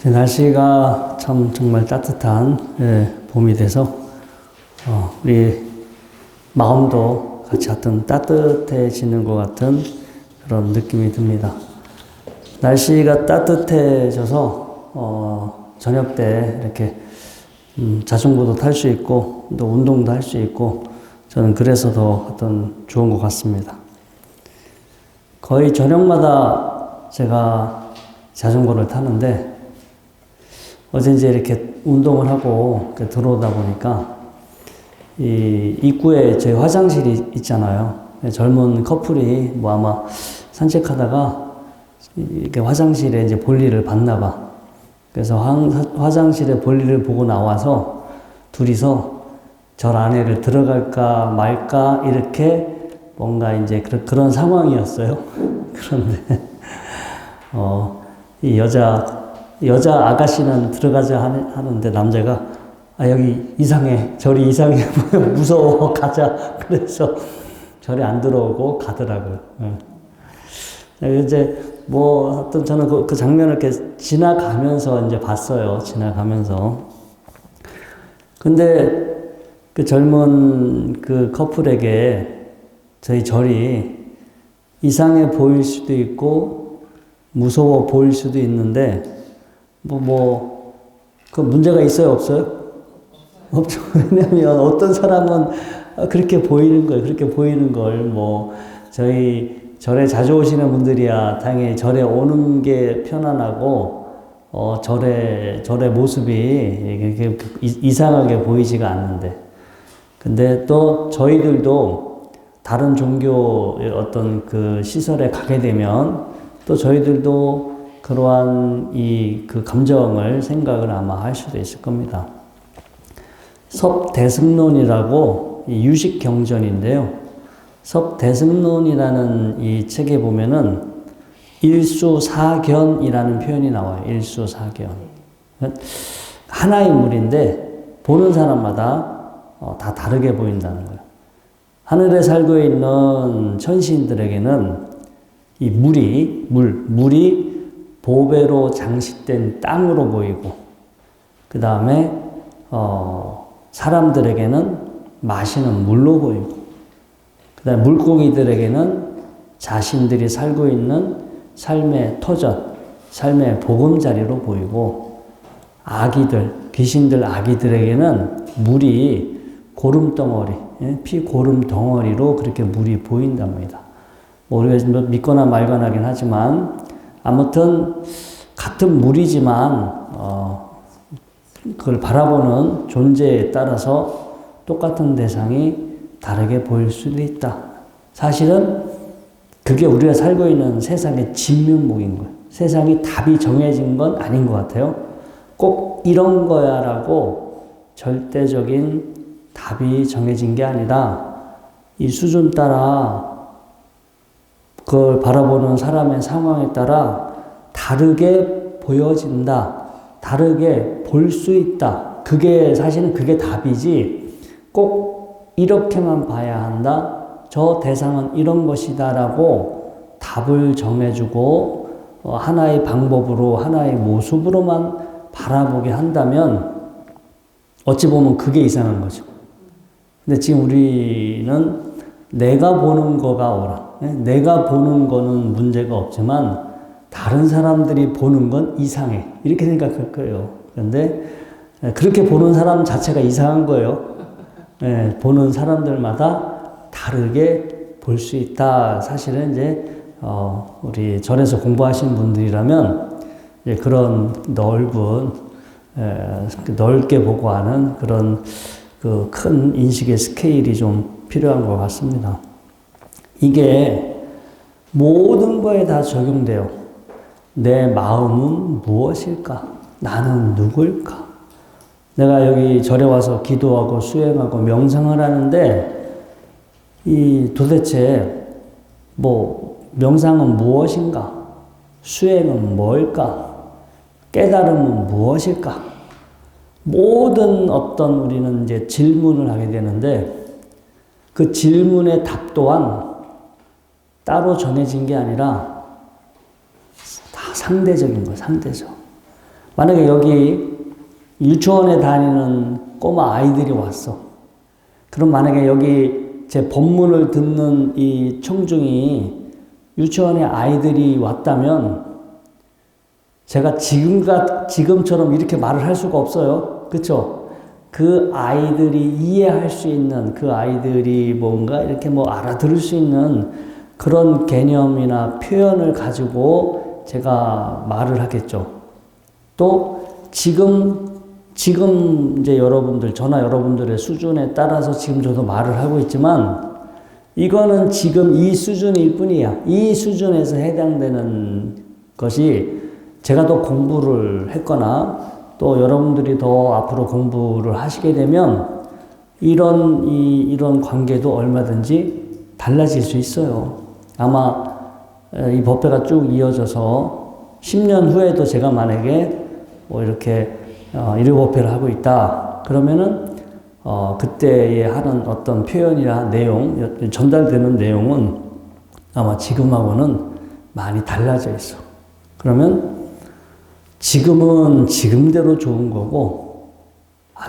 날씨가 참 정말 따뜻한 봄이 돼서 우리 마음도 같이 하여튼 따뜻해지는 것 같은 그런 느낌이 듭니다. 날씨가 따뜻해져서 저녁 때 이렇게 자전거도 탈 수 있고 또 운동도 할 수 있고 저는 그래서 더 어떤 좋은 것 같습니다. 거의 저녁마다 제가 자전거를 타는데 어제 이제 이렇게 운동을 하고 들어오다 보니까 이 입구에 저희 화장실이 있잖아요. 젊은 커플이 뭐 아마 산책하다가 이렇게 화장실에 이제 볼일을 봤나 봐. 그래서 화장실에 볼일을 보고 나와서 둘이서 절 안에를 들어갈까 말까 이렇게 뭔가 이제 그런 상황이었어요. 그런데 이 여자 아가씨는 들어가자 하는데 남자가 여기 이상해. 절이 이상해. 무서워. 가자. 그래서 절에 안 들어오고 가더라고요. 이제 하여튼 저는 그 장면을 이렇게 지나가면서 이제 봤어요. 지나가면서. 근데 그 젊은 그 커플에게 저희 절이 이상해 보일 수도 있고 무서워 보일 수도 있는데 그 문제가 있어요? 없어요? 없죠. 왜냐면 어떤 사람은 그렇게 보이는 거예요. 그렇게 보이는 걸 저희 절에 자주 오시는 분들이야 당연히 절에 오는 게 편안하고 절의 모습이 이렇게 이상하게 보이지가 않는데 근데 또 저희들도 다른 종교의 어떤 그 시설에 가게 되면 또 저희들도 그러한 그 감정을 생각을 아마 할 수도 있을 겁니다. 섭대승론이라고 유식경전인데요. 섭대승론이라는 이 책에 보면은 일수사견이라는 표현이 나와요. 일수사견. 하나의 물인데 보는 사람마다 다 다르게 보인다는 거예요. 하늘에 살고 있는 천신들에게는 이 물이 보배로 장식된 땅으로 보이고, 그 다음에, 사람들에게는 마시는 물로 보이고, 그 다음에 물고기들에게는 자신들이 살고 있는 삶의 터전, 삶의 보금자리로 보이고, 귀신들 아기들에게는 물이 고름덩어리, 피고름덩어리로 그렇게 물이 보인답니다. 우리가 믿거나 말거나 하긴 하지만, 아무튼 같은 물이지만 그걸 바라보는 존재에 따라서 똑같은 대상이 다르게 보일 수도 있다. 사실은 그게 우리가 살고 있는 세상의 진면목인 거예요. 세상이 답이 정해진 건 아닌 것 같아요. 꼭 이런 거야 라고 절대적인 답이 정해진 게 아니라 이 수준 따라 그걸 바라보는 사람의 상황에 따라 다르게 보여진다. 다르게 볼 수 있다. 사실은 그게 답이지 꼭 이렇게만 봐야 한다. 저 대상은 이런 것이다 라고 답을 정해주고 하나의 방법으로 하나의 모습으로만 바라보게 한다면 어찌 보면 그게 이상한 거죠. 근데 지금 우리는 내가 보는 거가 옳아. 내가 보는 거는 문제가 없지만 다른 사람들이 보는 건 이상해. 이렇게 생각할 거예요. 그런데 그렇게 보는 사람 자체가 이상한 거예요. 보는 사람들마다 다르게 볼 수 있다. 사실은 이제 우리 절에서 공부하신 분들이라면 이제 그런 넓게 보고 하는 그런 그 큰 인식의 스케일이 좀 필요한 것 같습니다. 이게 모든 거에 다 적용돼요. 내 마음은 무엇일까? 나는 누굴까? 내가 여기 절에 와서 기도하고 수행하고 명상을 하는데 도대체 명상은 무엇인가? 수행은 뭘까? 깨달음은 무엇일까? 모든 우리는 이제 질문을 하게 되는데 그 질문의 답 또한 따로 정해진 게 아니라 다 상대적인 거예요, 상대적. 만약에 여기 유치원에 다니는 꼬마 아이들이 왔어. 그럼 만약에 여기 제 본문을 듣는 이 청중이 유치원에 아이들이 왔다면 제가 지금처럼 이렇게 말을 할 수가 없어요. 그쵸? 그 아이들이 이해할 수 있는, 그 아이들이 뭔가 이렇게 뭐 알아들을 수 있는 그런 개념이나 표현을 가지고 제가 말을 하겠죠. 또 지금 이제 여러분들, 저나 여러분들의 수준에 따라서 지금 저도 말을 하고 있지만 이거는 지금 이 수준일 뿐이야. 이 수준에서 해당되는 것이 제가 더 공부를 했거나 또 여러분들이 더 앞으로 공부를 하시게 되면 이런 관계도 얼마든지 달라질 수 있어요. 아마 이 법회가 쭉 이어져서 10년 후에도 제가 만약에 뭐 이렇게 일요법회를 하고 있다. 그러면은 그때에 하는 어떤 표현이나 내용, 전달되는 내용은 아마 지금하고는 많이 달라져 있어. 그러면 지금은 지금대로 좋은 거고,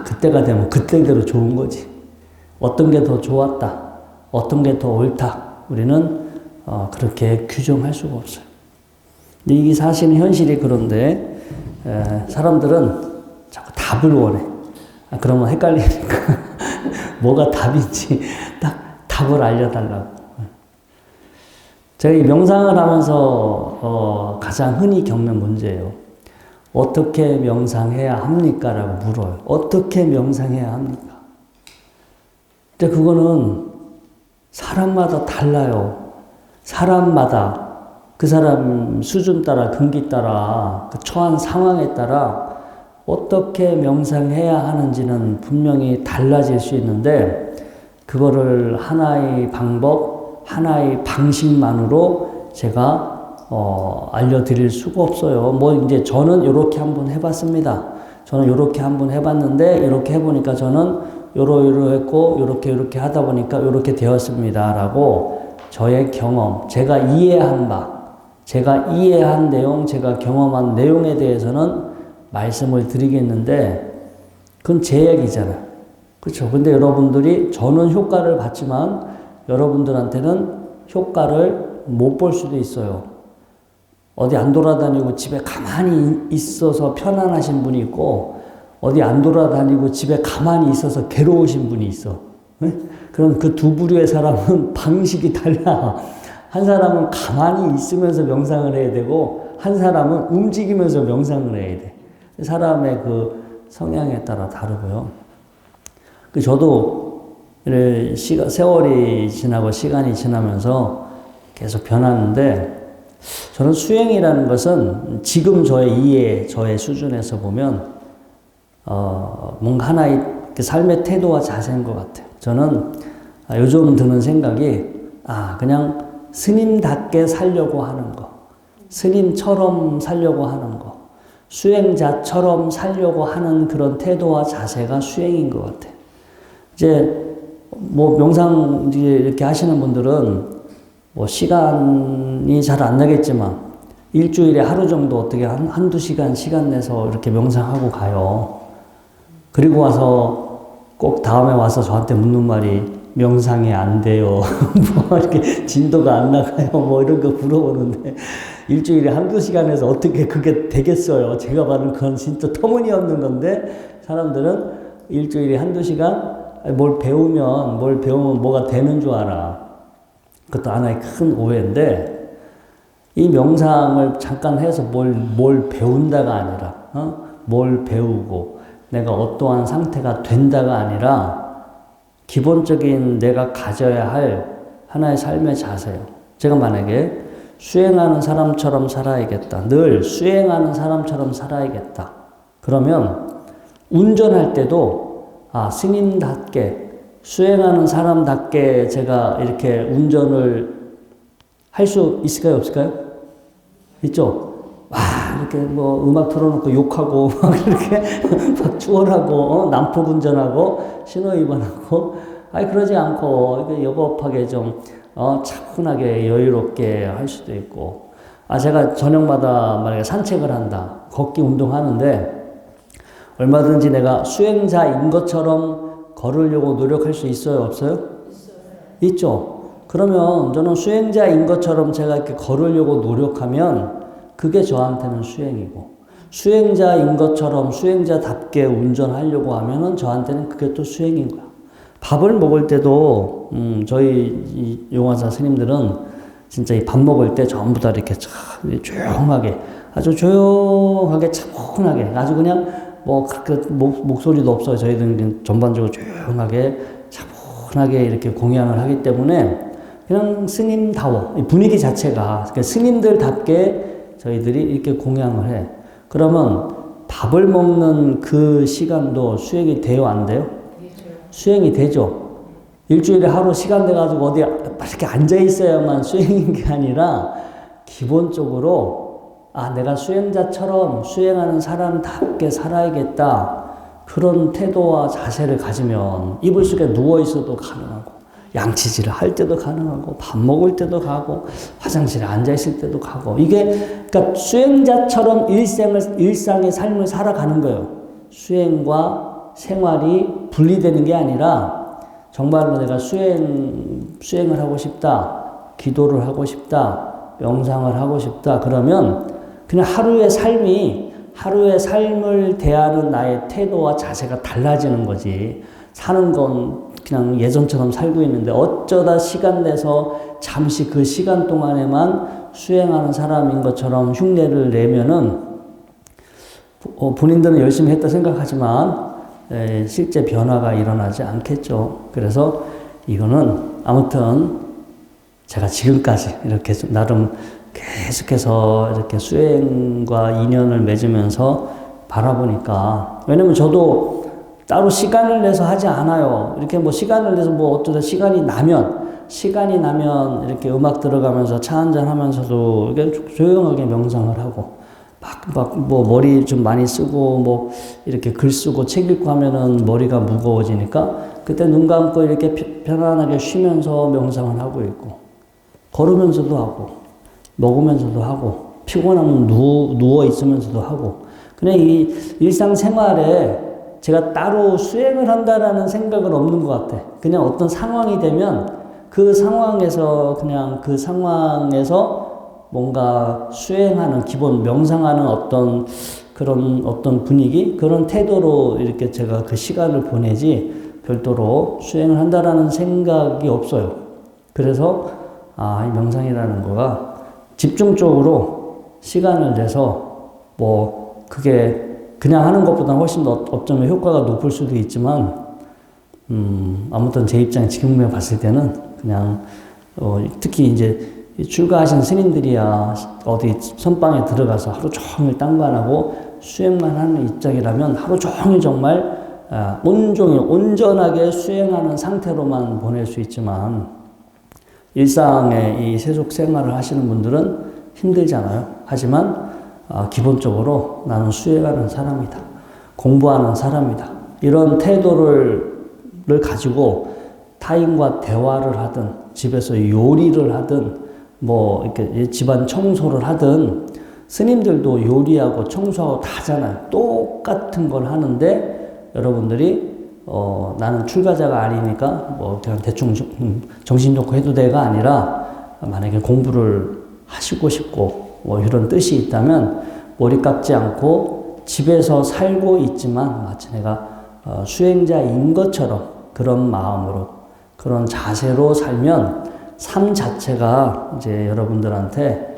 그때가 되면 그때대로 좋은 거지. 어떤 게 더 좋았다, 어떤 게 더 옳다, 우리는 그렇게 규정할 수가 없어요. 근데 이게 사실은 현실이 그런데 사람들은 자꾸 답을 원해. 그러면 헷갈리니까 뭐가 답인지 딱 답을 알려달라고. 제가 이 명상을 하면서 가장 흔히 겪는 문제예요. 어떻게 명상해야 합니까? 라고 물어요. 어떻게 명상해야 합니까? 근데 그거는 사람마다 달라요. 사람마다 그 사람 수준 따라, 근기 따라, 그 처한 상황에 따라 어떻게 명상해야 하는지는 분명히 달라질 수 있는데 그거를 하나의 방법, 하나의 방식만으로 제가 알려드릴 수가 없어요. 뭐 이제 저는 이렇게 한번 해봤습니다. 저는 이렇게 한번 해봤는데 이렇게 해보니까 저는 요러요러했고 이렇게 하다 보니까 이렇게 되었습니다. 라고 저의 경험, 제가 이해한 바, 제가 이해한 내용, 제가 경험한 내용에 대해서는 말씀을 드리겠는데 그건 제 얘기잖아요. 그렇죠? 근데 여러분들이 저는 효과를 봤지만 여러분들한테는 효과를 못 볼 수도 있어요. 어디 안 돌아다니고 집에 가만히 있어서 편안하신 분이 있고 어디 안 돌아다니고 집에 가만히 있어서 괴로우신 분이 있어. 그럼 그 두 부류의 사람은 방식이 달라. 한 사람은 가만히 있으면서 명상을 해야 되고 한 사람은 움직이면서 명상을 해야 돼. 사람의 그 성향에 따라 다르고요. 저도 세월이 지나고 시간이 지나면서 계속 변하는데 저는 수행이라는 것은 지금 저의 이해, 저의 수준에서 보면 뭔가 하나의 삶의 태도와 자세인 것 같아요. 저는 요즘 드는 생각이 그냥 스님답게 살려고 하는 거, 스님처럼 살려고 하는 거, 수행자처럼 살려고 하는 그런 태도와 자세가 수행인 것 같아요. 이제 뭐 명상 이렇게 하시는 분들은 뭐 시간이 잘 안 나겠지만 일주일에 하루 정도 어떻게 한두 시간 내서 이렇게 명상하고 가요. 그리고 와서 꼭 다음에 와서 저한테 묻는 말이 명상이 안 돼요. 뭐 이렇게 진도가 안 나가요. 뭐 이런 거 물어보는데 일주일에 한두 시간에서 어떻게 그게 되겠어요. 제가 봐는 그건 진짜 터무니없는 건데 사람들은 일주일에 한두 시간 뭘 배우면 뭐가 되는 줄 알아. 그것도 하나의 큰 오해인데 이 명상을 잠깐 해서 뭘 배운다가 아니라 뭘 배우고 내가 어떠한 상태가 된다가 아니라 기본적인 내가 가져야 할 하나의 삶의 자세요. 제가 만약에 수행하는 사람처럼 살아야겠다. 늘 수행하는 사람처럼 살아야겠다. 그러면 운전할 때도 스님답게 수행하는 사람답게 제가 이렇게 운전을 할 수 있을까요? 없을까요? 있죠? 이렇게 뭐 음악 틀어놓고 욕하고 막 이렇게 막 추월하고 난폭 운전하고 신호 위반하고 그러지 않고 여법하게 좀 차분하게 여유롭게 할 수도 있고 제가 저녁마다 만약에 산책을 한다, 걷기 운동하는데 얼마든지 내가 수행자인 것처럼 걸으려고 노력할 수 있어요, 없어요? 있죠. 그러면 저는 수행자인 것처럼 제가 이렇게 걸으려고 노력하면 그게 저한테는 수행이고, 수행자인 것처럼 수행자답게 운전하려고 하면은 저한테는 그게 또 수행인 거야. 밥을 먹을 때도 저희 이 용화사 스님들은 진짜 이 밥 먹을 때 전부 다 이렇게 조용하게, 아주 조용하게 차분하게, 아주 그냥 뭐 그렇게 목소리도 없어요. 저희들은 전반적으로 조용하게 차분하게 이렇게 공양을 하기 때문에 그냥 스님다워, 분위기 자체가 그러니까 스님들답게 저희들이 이렇게 공양을 해. 그러면 밥을 먹는 그 시간도 수행이 돼요, 안 돼요? 수행이 되죠. 일주일에 하루 시간 돼가지고 어디 이렇게 앉아 있어야만 수행인 게 아니라 기본적으로 내가 수행자처럼 수행하는 사람답게 살아야겠다. 그런 태도와 자세를 가지면 이불 속에 누워 있어도 가능하고, 양치질을 할 때도 가능하고, 밥 먹을 때도 가고, 화장실에 앉아 있을 때도 가고, 이게 그러니까 수행자처럼 일상의 삶을 살아가는 거예요. 수행과 생활이 분리되는 게 아니라 정말로 내가 수행을 하고 싶다, 기도를 하고 싶다, 명상을 하고 싶다, 그러면 그냥 하루의 삶을 대하는 나의 태도와 자세가 달라지는 거지. 사는 건 그냥 예전처럼 살고 있는데 어쩌다 시간 내서 잠시 그 시간 동안에만 수행하는 사람인 것처럼 흉내를 내면은 본인들은 열심히 했다 생각하지만 실제 변화가 일어나지 않겠죠. 그래서 이거는 아무튼 제가 지금까지 이렇게 나름 계속해서 이렇게 수행과 인연을 맺으면서 바라보니까, 왜냐면 저도 따로 시간을 내서 하지 않아요. 이렇게 뭐 시간을 내서 뭐 어쩌다 시간이 나면 이렇게 음악 들어가면서 차 한잔 하면서도 이렇게 조용하게 명상을 하고, 뭐 머리 좀 많이 쓰고 뭐 이렇게 글 쓰고 책 읽고 하면은 머리가 무거워지니까 그때 눈 감고 이렇게 편안하게 쉬면서 명상을 하고 있고, 걸으면서도 하고, 먹으면서도 하고, 피곤하면 누워 있으면서도 하고, 그냥 이 일상생활에 제가 따로 수행을 한다라는 생각은 없는 것 같아. 그냥 어떤 상황이 되면 그 상황에서 뭔가 수행하는, 기본 명상하는 어떤 분위기, 그런 태도로 이렇게 제가 그 시간을 보내지 별도로 수행을 한다라는 생각이 없어요. 그래서 이 명상이라는 거가 집중적으로 시간을 내서 뭐 그게 그냥 하는 것보다 훨씬 더 어쩌면 효과가 높을 수도 있지만 아무튼 제 입장에 지금 봤을 때는 그냥 특히 이제 출가하신 스님들이야 어디 선방에 들어가서 하루 종일 딴거 안 하고 수행만 하는 입장이라면 하루 종일 정말 온종일 온전하게 수행하는 상태로만 보낼 수 있지만, 일상의 이 세속 생활을 하시는 분들은 힘들잖아요. 하지만 기본적으로 나는 수행하는 사람이다, 공부하는 사람이다, 이런 태도를 가지고 타인과 대화를 하든, 집에서 요리를 하든, 뭐 이렇게 집안 청소를 하든, 스님들도 요리하고 청소하고 다 하잖아요. 똑같은 걸 하는데 여러분들이 나는 출가자가 아니니까 뭐 그냥 대충 정신 놓고 해도 돼가 아니라, 만약에 공부를 하시고 싶고 뭐 이런 뜻이 있다면 머리 깎지 않고 집에서 살고 있지만 마치 내가 수행자인 것처럼 그런 마음으로, 그런 자세로 살면 삶 자체가 이제 여러분들한테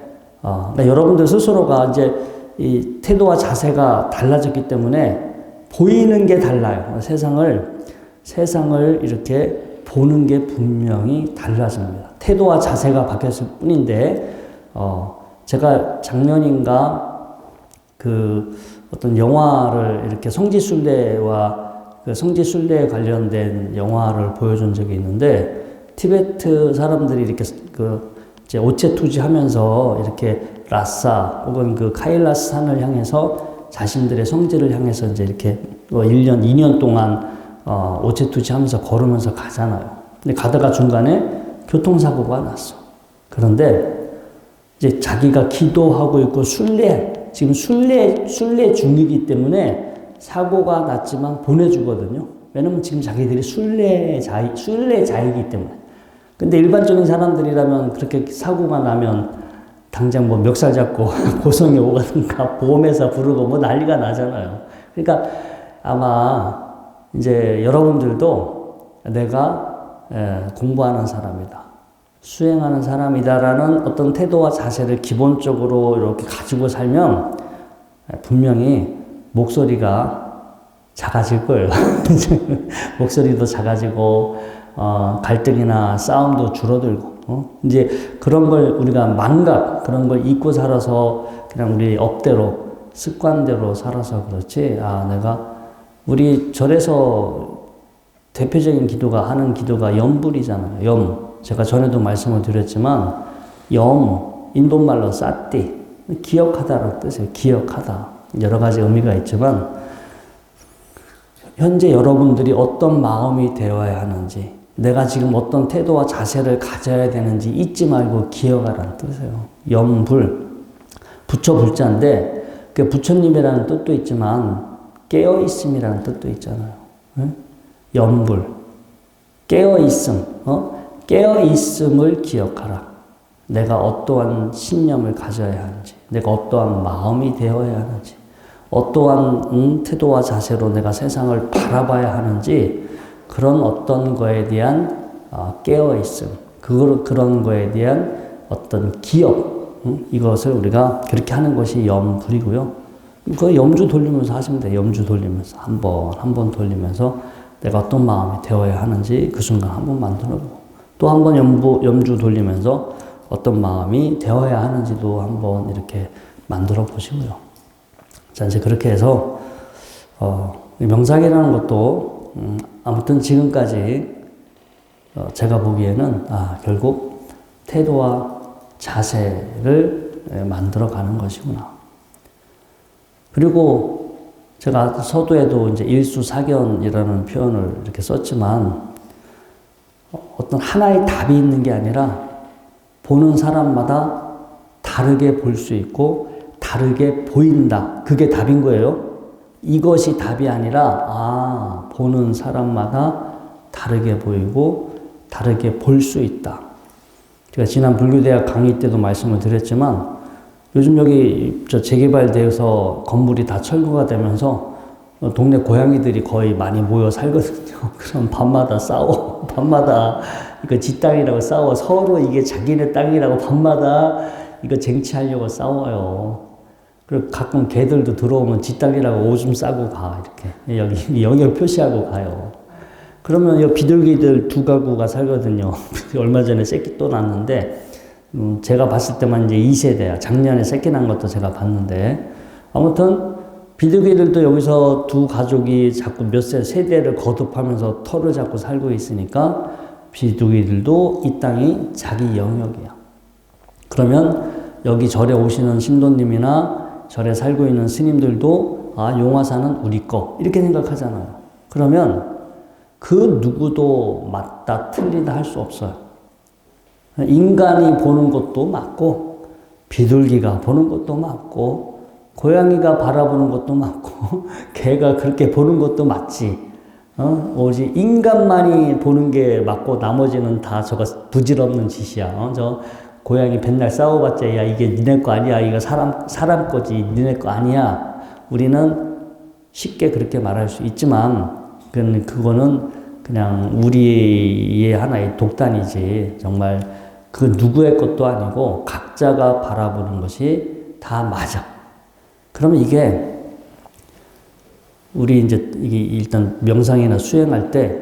그러니까 여러분들 스스로가 이제 이 태도와 자세가 달라졌기 때문에 보이는 게 달라요. 세상을 이렇게 보는 게 분명히 달라집니다. 태도와 자세가 바뀌었을 뿐인데, 제가 작년인가 그 어떤 영화를 이렇게 성지순례와 그 성지순례에 관련된 영화를 보여준 적이 있는데, 티베트 사람들이 이렇게 이제 오체투지 하면서 이렇게 라싸 혹은 그 카일라스 산을 향해서 자신들의 성지를 향해서 이제 이렇게 1년, 2년 동안 오체투지 하면서 걸으면서 가잖아요. 근데 가다가 중간에 교통사고가 났어. 그런데 이제 자기가 기도하고 있고 지금 순례 중이기 때문에 사고가 났지만 보내주거든요. 왜냐면 지금 자기들이 순례자이기 때문에. 근데 일반적인 사람들이라면 그렇게 사고가 나면 당장 뭐 멱살 잡고 고성에 오가든가 보험회사 부르고 뭐 난리가 나잖아요. 그러니까 아마 이제 여러분들도 내가 공부하는 사람이다, 수행하는 사람이다라는 어떤 태도와 자세를 기본적으로 이렇게 가지고 살면 분명히 목소리가 작아질 거예요. 목소리도 작아지고 갈등이나 싸움도 줄어들고 이제 그런 걸 우리가 그런 걸 잊고 살아서 그냥 우리 업대로 습관대로 살아서 그렇지. 우리 절에서 대표적인 하는 기도가 염불이잖아요. 제가 전에도 말씀을 드렸지만 인도말로 사띠, 기억하다라는 뜻이에요. 기억하다. 여러 가지 의미가 있지만 현재 여러분들이 어떤 마음이 되어야 하는지, 내가 지금 어떤 태도와 자세를 가져야 되는지 잊지 말고 기억하라는 뜻이에요. 염불, 부처 불자인데 그 부처님이라는 뜻도 있지만 깨어있음이라는 뜻도 있잖아요. 염불, 깨어있음, 깨어있음을 기억하라. 내가 어떠한 신념을 가져야 하는지, 내가 어떠한 마음이 되어야 하는지, 어떠한 태도와 자세로 내가 세상을 바라봐야 하는지, 그런 어떤 거에 대한 깨어있음, 그런 거에 대한 어떤 기억, 이것을 우리가 그렇게 하는 것이 염불이고요. 그 염주 돌리면서 하시면 돼요. 염주 돌리면서 한 번 돌리면서 내가 어떤 마음이 되어야 하는지 그 순간 한번 만들어보고, 또 한 번 염주 돌리면서 어떤 마음이 되어야 하는지도 한번 이렇게 만들어 보시고요. 자, 이제 그렇게 해서 명상이라는 것도 아무튼 지금까지 제가 보기에는 결국 태도와 자세를 만들어 가는 것이구나. 그리고 제가 서두에도 이제 일수사견이라는 표현을 이렇게 썼지만 어떤 하나의 답이 있는 게 아니라 보는 사람마다 다르게 볼 수 있고 다르게 보인다. 그게 답인 거예요. 이것이 답이 아니라 보는 사람마다 다르게 보이고 다르게 볼 수 있다. 제가 지난 불교대학 강의 때도 말씀을 드렸지만 요즘 여기 재개발되어서 건물이 다 철거가 되면서 동네 고양이들이 거의 많이 모여 살거든요. 그럼 밤마다 싸워. 밤마다 이거 지 땅이라고 싸워. 서로 이게 자기네 땅이라고 밤마다 이거 쟁취하려고 싸워요. 그리고 가끔 개들도 들어오면 지 땅이라고 오줌 싸고 가. 이렇게. 여기 영역 표시하고 가요. 그러면 이 비둘기들 2가구가 살거든요. 얼마 전에 새끼 또 낳았는데, 제가 봤을 때만 이제 2세대야. 작년에 새끼 낳은 것도 제가 봤는데, 아무튼 비둘기들도 여기서 2가족이 자꾸 세대를 거듭하면서 털을 잡고 살고 있으니까 비둘기들도 이 땅이 자기 영역이야. 그러면 여기 절에 오시는 신도님이나 절에 살고 있는 스님들도 용화사는 우리 거 이렇게 생각하잖아요. 그러면 그 누구도 맞다 틀리다 할 수 없어요. 인간이 보는 것도 맞고 비둘기가 보는 것도 맞고 고양이가 바라보는 것도 맞고 개가 그렇게 보는 것도 맞지. 오직 인간만이 보는 게 맞고 나머지는 다 저거 부질없는 짓이야. 저 고양이 맨날 싸워봤자 야 이게 니네 거 아니야. 이거 사람 거지. 니네 거 아니야. 우리는 쉽게 그렇게 말할 수 있지만 그거는 그냥 우리의 하나의 독단이지. 정말 그 누구의 것도 아니고 각자가 바라보는 것이 다 맞아. 그러면 이게 우리 이제 이게 일단 명상이나 수행할 때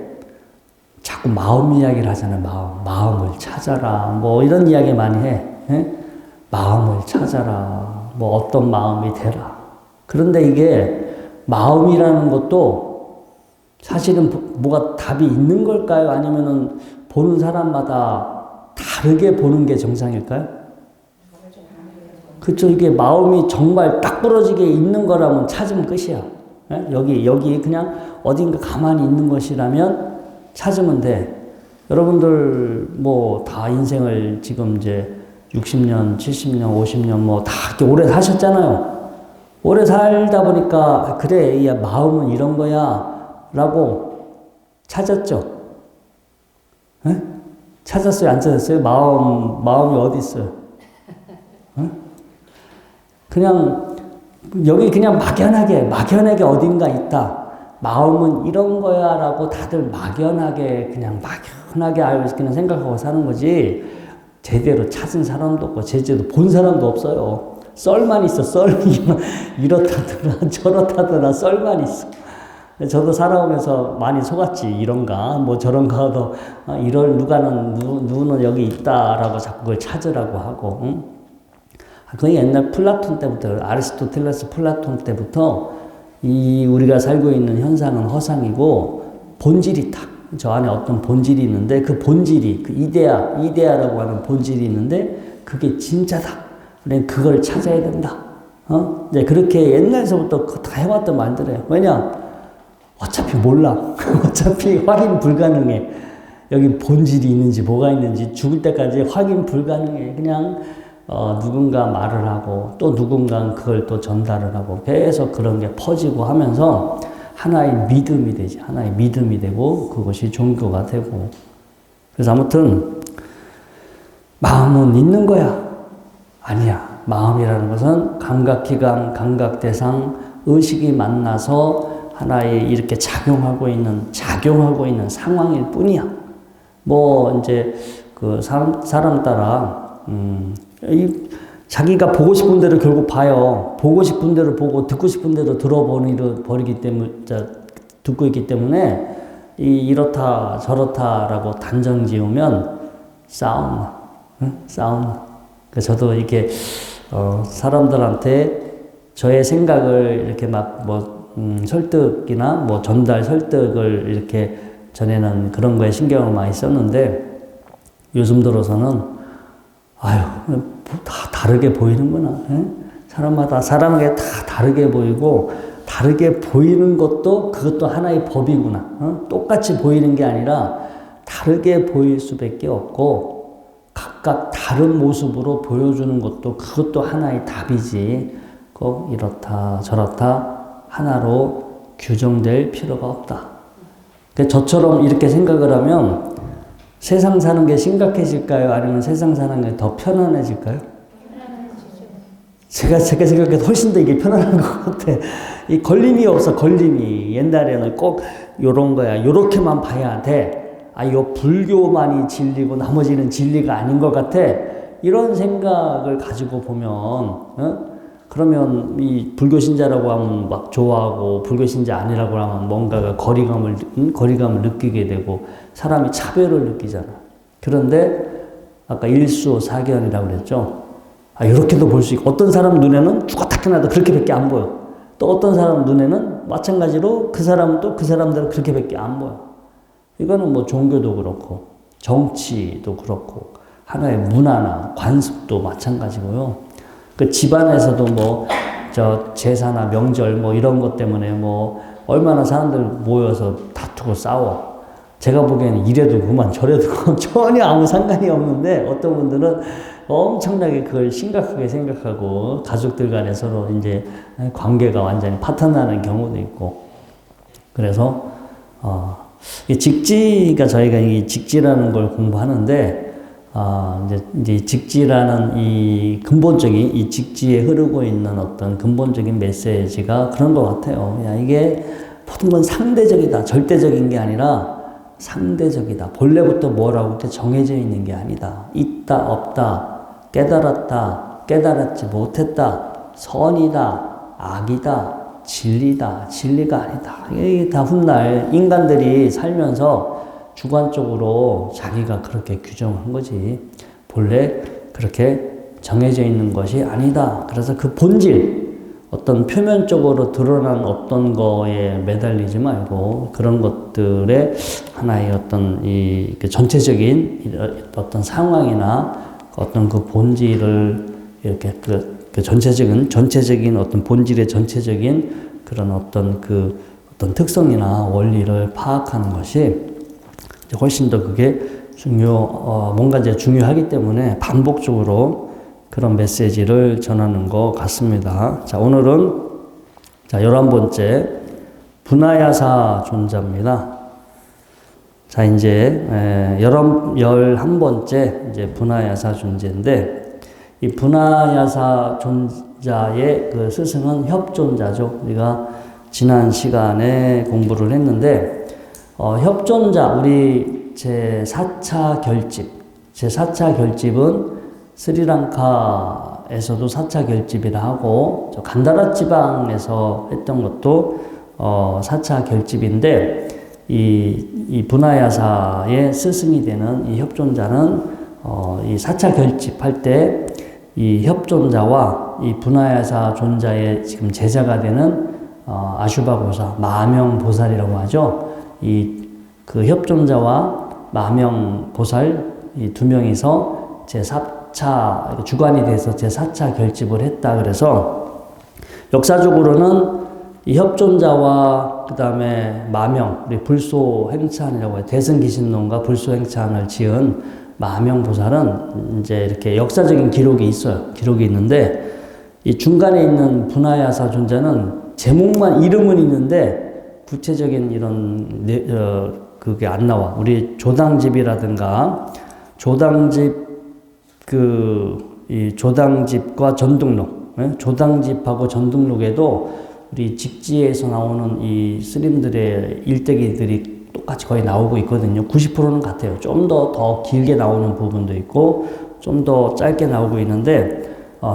자꾸 마음 이야기를 하잖아요. 마음을 찾아라. 뭐 이런 이야기 많이 해. 마음을 찾아라. 뭐 어떤 마음이 되라. 그런데 이게 마음이라는 것도 사실은 뭐가 답이 있는 걸까요? 아니면은 보는 사람마다 다르게 보는 게 정상일까요? 그렇죠. 이게 마음이 정말 딱 부러지게 있는 거라면 찾으면 끝이야. 여기 그냥 어딘가 가만히 있는 것이라면 찾으면 돼. 여러분들 뭐 다 인생을 지금 이제 60년, 70년, 50년 뭐 다 이렇게 오래 사셨잖아요. 오래 살다 보니까 그래, 야, 마음은 이런 거야 라고 찾았죠. 에? 찾았어요? 안 찾았어요? 마음이 어디 있어요? 에? 그냥 여기 그냥 막연하게 어딘가 있다. 마음은 이런 거야 라고 다들 막연하게 알고 그냥 생각하고 사는 거지, 제대로 찾은 사람도 없고 제대로 본 사람도 없어요. 썰만 있어. 이렇다더라 저렇다더라 썰만 있어. 저도 살아오면서 많이 속았지. 이런가 뭐 저런가 하도 이럴 누구는 여기 있다라고 자꾸 그걸 찾으라고 하고. 응? 그게 옛날 플라톤 때부터, 아리스토텔레스 플라톤 때부터 이 우리가 살고 있는 현상은 허상이고 본질이 있다. 저 안에 어떤 본질이 있는데 그 본질이, 그 이데아라고 하는 본질이 있는데 그게 진짜다. 우리는 그걸 찾아야 된다. 이제 그렇게 옛날서부터 다 해왔던 말들이에요. 왜냐? 어차피 몰라. 어차피 확인 불가능해. 여기 본질이 있는지 뭐가 있는지 죽을 때까지 확인 불가능해. 그냥 누군가 말을 하고 또 누군가 그걸 또 전달을 하고 계속 그런 게 퍼지고 하면서 하나의 믿음이 되지. 하나의 믿음이 되고 그것이 종교가 되고. 그래서 아무튼 마음은 있는 거야. 아니야. 마음이라는 것은 감각기관, 감각대상, 의식이 만나서 하나의 이렇게 작용하고 있는 상황일 뿐이야. 뭐 이제 그 사람 따라 자기가 보고 싶은 대로 결국 봐요. 보고 싶은 대로 보고 듣고 싶은 대로 듣고 있기 때문에 이렇다 저렇다라고 단정 지으면 싸움. 그래서 저도 이렇게 사람들한테 저의 생각을 이렇게 막 설득이나 뭐 전달 설득을 이렇게 전에는 그런 거에 신경을 많이 썼는데 요즘 들어서는 다 다르게 보이는구나. 사람에게 다 다르게 보이고 다르게 보이는 그것도 하나의 법이구나. 똑같이 보이는 게 아니라 다르게 보일 수밖에 없고 각각 다른 모습으로 보여주는 그것도 하나의 답이지. 꼭 이렇다 저렇다 하나로 규정될 필요가 없다. 저처럼 이렇게 생각을 하면 세상 사는 게 심각해질까요? 아니면 세상 사는 게 더 편안해질까요? 제가 생각해도 훨씬 더 이게 편안한 것 같아. 이 걸림이 없어, 걸림이. 옛날에는 꼭 요런 거야. 요렇게만 봐야 돼. 요 불교만이 진리고 나머지는 진리가 아닌 것 같아. 이런 생각을 가지고 보면, 그러면 이 불교신자라고 하면 막 좋아하고 불교신자 아니라고 하면 뭔가가 거리감을 느끼게 되고 사람이 차별을 느끼잖아. 그런데 아까 일수사견이라고 그랬죠. 이렇게도 볼 수 있고 어떤 사람 눈에는 죽었다 깨나도 그렇게밖에 안 보여. 또 어떤 사람 눈에는 마찬가지로 그 사람은 또 그 사람대로 그렇게밖에 안 보여. 이거는 뭐 종교도 그렇고 정치도 그렇고 하나의 문화나 관습도 마찬가지고요. 그 집안에서도 뭐 제사나 명절 뭐 이런 것 때문에 뭐 얼마나 사람들 모여서 다투고 싸워. 제가 보기에는 이래도 그만 저래도 그만 전혀 아무 상관이 없는데 어떤 분들은 엄청나게 그걸 심각하게 생각하고 가족들 간에 서로 이제 관계가 완전히 파탄나는 경우도 있고. 그래서 이 직지가 저희가 이 직지라는 걸 공부하는데 이제 직지라는 이 근본적인 이 직지에 흐르고 있는 어떤 근본적인 메시지가 그런 것 같아요. 이게 모든 건 상대적이다. 절대적인 게 아니라 상대적이다. 본래부터 뭐라고 이렇게 정해져 있는 게 아니다. 있다, 없다, 깨달았다, 깨달았지 못했다, 선이다, 악이다, 진리다, 진리가 아니다. 이게 다 훗날 인간들이 살면서 주관적으로 자기가 그렇게 규정한 거지. 본래 그렇게 정해져 있는 것이 아니다. 그래서 그 본질, 어떤 표면적으로 드러난 어떤 거에 매달리지 말고 그런 것들의 하나의 어떤 전체적인 어떤 상황이나 어떤 그 본질을 이렇게 그 전체적인 어떤 본질의 전체적인 그런 어떤 특성이나 원리를 파악하는 것이 훨씬 더 그게 뭔가 이제 중요하기 때문에 반복적으로 그런 메시지를 전하는 것 같습니다. 자, 오늘은 11번째 분하야사 존자입니다. 자, 이제 11번째 이제 분하야사 존재인데, 이 분하야사 존자의 그 스승은 협존자죠. 우리가 지난 시간에 공부를 했는데, 협존자, 우리 제4차 결집은 스리랑카에서도 4차 결집이라 하고, 간다라 지방에서 했던 것도 4차 결집인데, 이 분하야사의 스승이 되는 이 협존자는 이 4차 결집할 때 이 협존자와 이 분하야사 존자의 지금 제자가 되는 아슈바보사, 마명보살이라고 하죠. 그 협존자와 마명보살 이 두 명이서 제4차 주관이 돼서 제4차 결집을 했다. 그래서 역사적으로는 이 협존자와 그 다음에 마명, 우리 불소행찬이라고 해요. 대승기신론과 불소행찬을 지은 마명보살은 이제 이렇게 역사적인 기록이 있어요. 기록이 있는데, 이 중간에 있는 분하야사 존자는 제목만, 이름은 있는데 구체적인 이런 그게 안 나와. 우리 조당집이라든가 이 조당집과 전등록, 조당집하고 전등록에도 우리 직지에서 나오는 이 스님들의 일대기들이 똑같이 거의 나오고 있거든요. 90%는 같아요. 좀 더 길게 나오는 부분도 있고, 좀 더 짧게 나오고 있는데,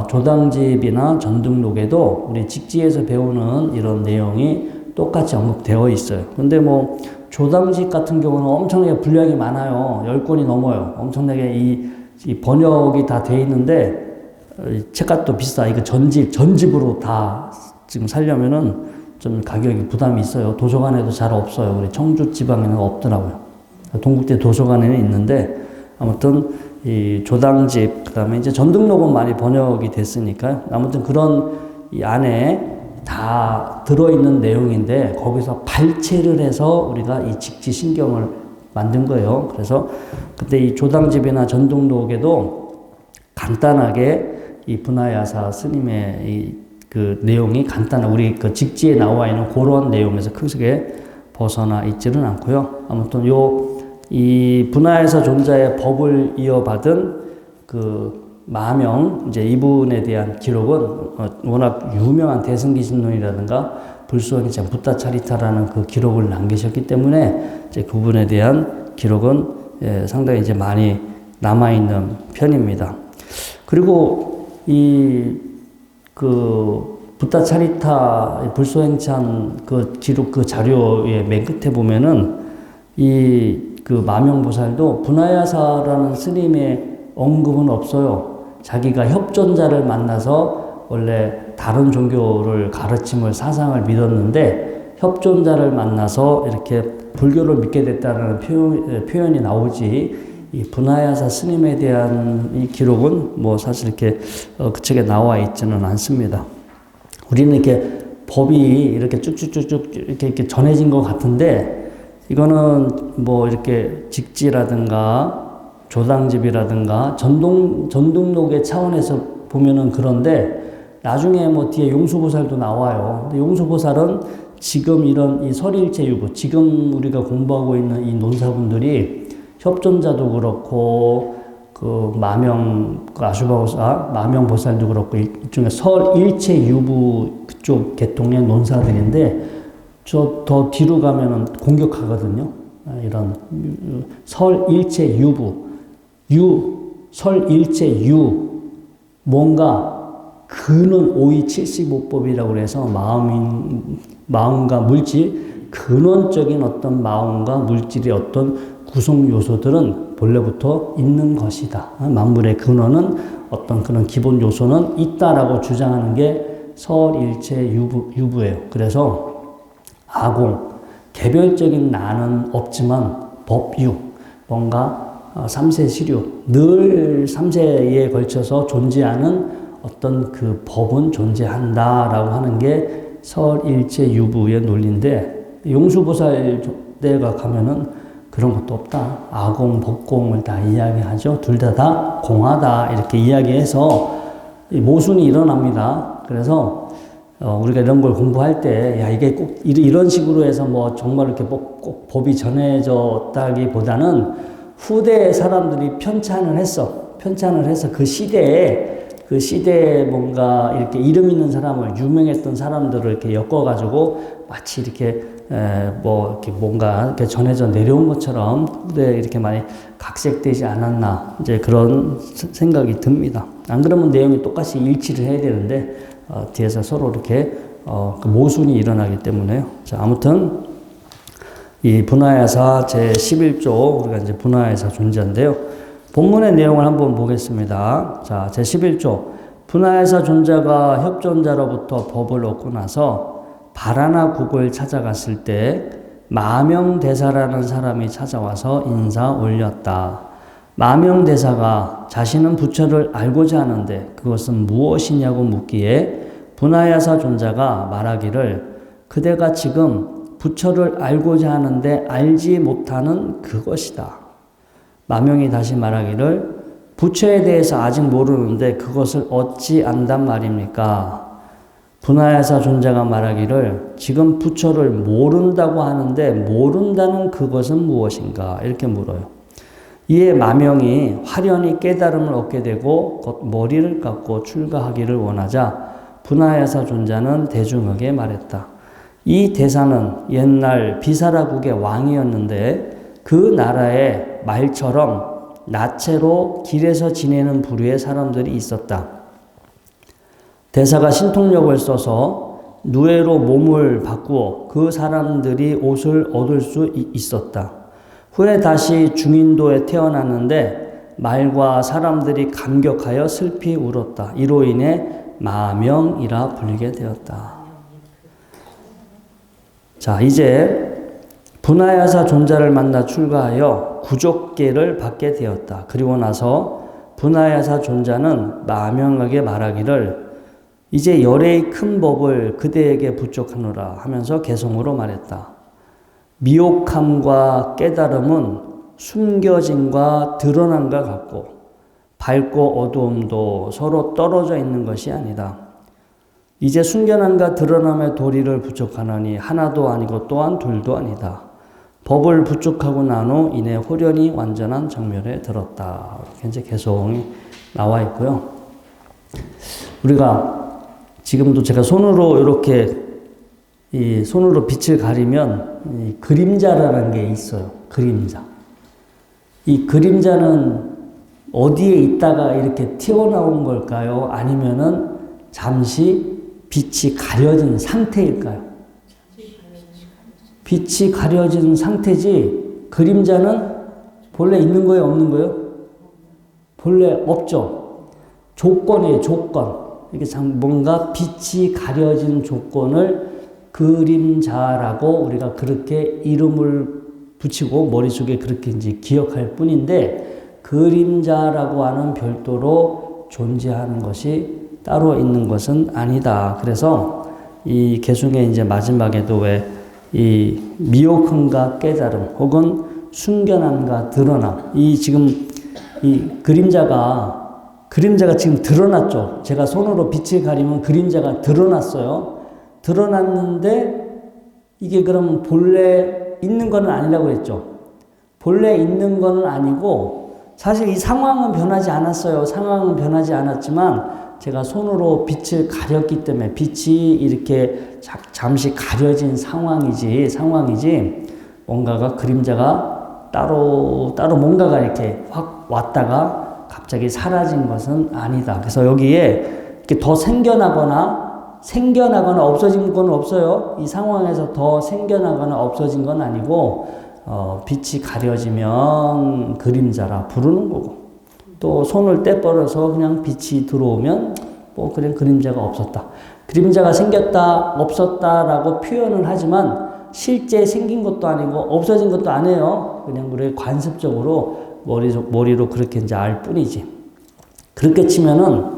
조당집이나 전등록에도 우리 직지에서 배우는 이런 내용이 똑같이 언급되어 있어요. 근데 뭐, 조당집 같은 경우는 엄청나게 분량이 많아요. 10권이 넘어요. 엄청나게 이 번역이 다 돼 있는데, 책값도 비싸. 이거 전집으로 다 지금 살려면은 좀 가격이 부담이 있어요. 도서관에도 잘 없어요. 우리 청주 지방에는 없더라고요. 동국대 도서관에는 있는데, 아무튼 이 조당집, 그 다음에 이제 전등록은 많이 번역이 됐으니까요. 아무튼 그런 이 안에 다 들어있는 내용인데, 거기서 발췌를 해서 우리가 이 직지신경을 만든 거예요. 그래서 그때 이 조당집이나 전등록에도 간단하게 이 분하야사 스님의 그 내용이 간단한, 우리 그 직지에 나와 있는 그런 내용에서 크게 벗어나 있지는 않고요. 아무튼 이 분하야사 존자의 법을 이어받은 그 마명, 이제 이분에 대한 기록은 워낙 유명한 대승기신론이라든가 불소행찬 부타차리타라는 그 기록을 남기셨기 때문에 이제 그분에 대한 기록은 상당히 이제 많이 남아있는 편입니다. 그리고 부타차리타 불소행찬 그 기록 그 자료의 맨 끝에 보면은 그 마명보살도 분하야사라는 스님의 언급은 없어요. 자기가 협존자를 만나서 원래 다른 종교를 가르침을 사상을 믿었는데 협존자를 만나서 이렇게 불교를 믿게 됐다는 표현이 나오지, 이 분하야사 스님에 대한 이 기록은 뭐 사실 이렇게 그 책에 나와 있지는 않습니다. 우리는 이렇게 법이 이렇게 쭉쭉쭉쭉 이렇게 전해진 것 같은데, 이거는 뭐 이렇게 직지라든가 조당집이라든가 전등록의 차원에서 보면은 그런데, 나중에 뭐 뒤에 용수보살도 나와요. 근데 용수보살은 지금 이런 이 설일체유부, 지금 우리가 공부하고 있는 이 논사분들이 협존자도 그렇고, 그 아슈바보사, 마명보살도 그렇고, 일종의 설일체유부 그쪽 계통의 논사들인데, 더 뒤로 가면은 공격하거든요. 이런 설일체유부, 설일체유, 뭔가 근원 5.275법이라고 그래서 마음과 물질, 근원적인 어떤 마음과 물질의 어떤 구성 요소들은 본래부터 있는 것이다. 만물의 근원은 어떤 그런 기본 요소는 있다라고 주장하는 게 설일체유부예요. 그래서 아공, 개별적인 나는 없지만 법유, 뭔가 삼세시류, 늘 삼세에 걸쳐서 존재하는 어떤 그 법은 존재한다라고 하는 게 설일체유부의 논리인데, 용수보살 때가 가면은 그런 것도 없다. 아공, 법공을 다 이야기하죠. 둘 다 공하다. 이렇게 이야기해서 모순이 일어납니다. 그래서 우리가 이런 걸 공부할 때, 야, 이게 꼭 이런 식으로 해서 뭐 정말 이렇게 꼭 법이 전해졌다기 보다는 후대 사람들이 편찬을 해서 그 시대에 뭔가 이렇게 이름 있는 사람을, 유명했던 사람들을 이렇게 엮어가지고 마치 이렇게 이렇게 뭔가 이렇게 전해져 내려온 것처럼 후대에 이렇게 많이 각색되지 않았나, 이제 그런 생각이 듭니다. 안 그러면 내용이 똑같이 일치를 해야 되는데, 뒤에서 서로 이렇게, 그 모순이 일어나기 때문에요. 자, 아무튼, 이 분하야사 제11조, 우리가 이제 분하야사 존재인데요. 본문의 내용을 한번 보겠습니다. 자, 제11조. 분하야사 존자가 협존자로부터 법을 얻고 나서 바라나국을 찾아갔을 때 마명대사라는 사람이 찾아와서 인사 올렸다. 마명대사가 자신은 부처를 알고자 하는데 그것은 무엇이냐고 묻기에 분하야사 존자가 말하기를 그대가 지금 부처를 알고자 하는데 알지 못하는 그것이다. 마명이 다시 말하기를 부처에 대해서 아직 모르는데 그것을 어찌 안단 말입니까? 분하야사 존자가 말하기를 지금 부처를 모른다고 하는데 모른다는 그것은 무엇인가? 이렇게 물어요. 이에 마명이 화련히 깨달음을 얻게 되고 곧 머리를 깎고 출가하기를 원하자 분하야사 존자는 대중에게 말했다. 이 대사는 옛날 비사라국의 왕이었는데 그 나라에 말처럼 나체로 길에서 지내는 부류의 사람들이 있었다. 대사가 신통력을 써서 누에로 몸을 바꾸어 그 사람들이 옷을 얻을 수 있었다. 후에 다시 중인도에 태어났는데 말과 사람들이 감격하여 슬피 울었다. 이로 인해 마명이라 불리게 되었다. 자, 이제 분하야사 존자를 만나 출가하여 구족계를 받게 되었다. 그리고 나서 분하야사 존자는 마명에게 말하기를 이제 열애의 큰 법을 그대에게 부족하노라 하면서 개성으로 말했다. 미혹함과 깨달음은 숨겨짐과 드러남과 같고 밝고 어두움도 서로 떨어져 있는 것이 아니다. 이제 숨겨남과 드러남의 도리를 부족하노니 하나도 아니고 또한 둘도 아니다. 법을 부족하고 난 후 이내 호련히 완전한 정멸에 들었다. 이렇게 이제 개성이 나와 있고요. 우리가 지금도 제가 손으로 이렇게 이 손으로 빛을 가리면 이 그림자라는 게 있어요. 그림자. 이 그림자는 어디에 있다가 이렇게 튀어나온 걸까요? 아니면은 잠시 빛이 가려진 상태일까요? 빛이 가려진 상태지 그림자는 본래 있는 거예요? 없는 거예요? 본래 없죠. 조건이에요. 조건. 이게 뭔가 빛이 가려진 조건을 그림자라고 우리가 그렇게 이름을 붙이고 머릿속에 그렇게 이제 기억할 뿐인데 그림자라고 하는 별도로 존재하는 것이 따로 있는 것은 아니다. 그래서 이 개숭의 이제 마지막에도 왜 이 미혹함과 깨달음 혹은 숨겨남과 드러남 이 지금 이 그림자가 지금 드러났죠. 제가 손으로 빛을 가리면 그림자가 드러났어요. 드러났는데 이게 그럼 본래 있는 건 아니라고 했죠. 본래 있는 건 아니고 사실 이 상황은 변하지 않았어요. 상황은 변하지 않았지만 제가 손으로 빛을 가렸기 때문에 빛이 이렇게 잠시 가려진 상황이지 뭔가가 그림자가 따로 뭔가가 이렇게 확 왔다가 갑자기 사라진 것은 아니다. 그래서 여기에 이렇게 더 생겨나거나 없어진 건 없어요. 이 상황에서 더 생겨나거나 없어진 건 아니고 빛이 가려지면 그림자라 부르는 거고 또 손을 떼버려서 그냥 빛이 들어오면 뭐 그냥 그림자가 없었다. 그림자가 생겼다 없었다라고 표현을 하지만 실제 생긴 것도 아니고 없어진 것도 아니에요. 그냥 우리 관습적으로 머리로 그렇게 이제 알 뿐이지. 그렇게 치면은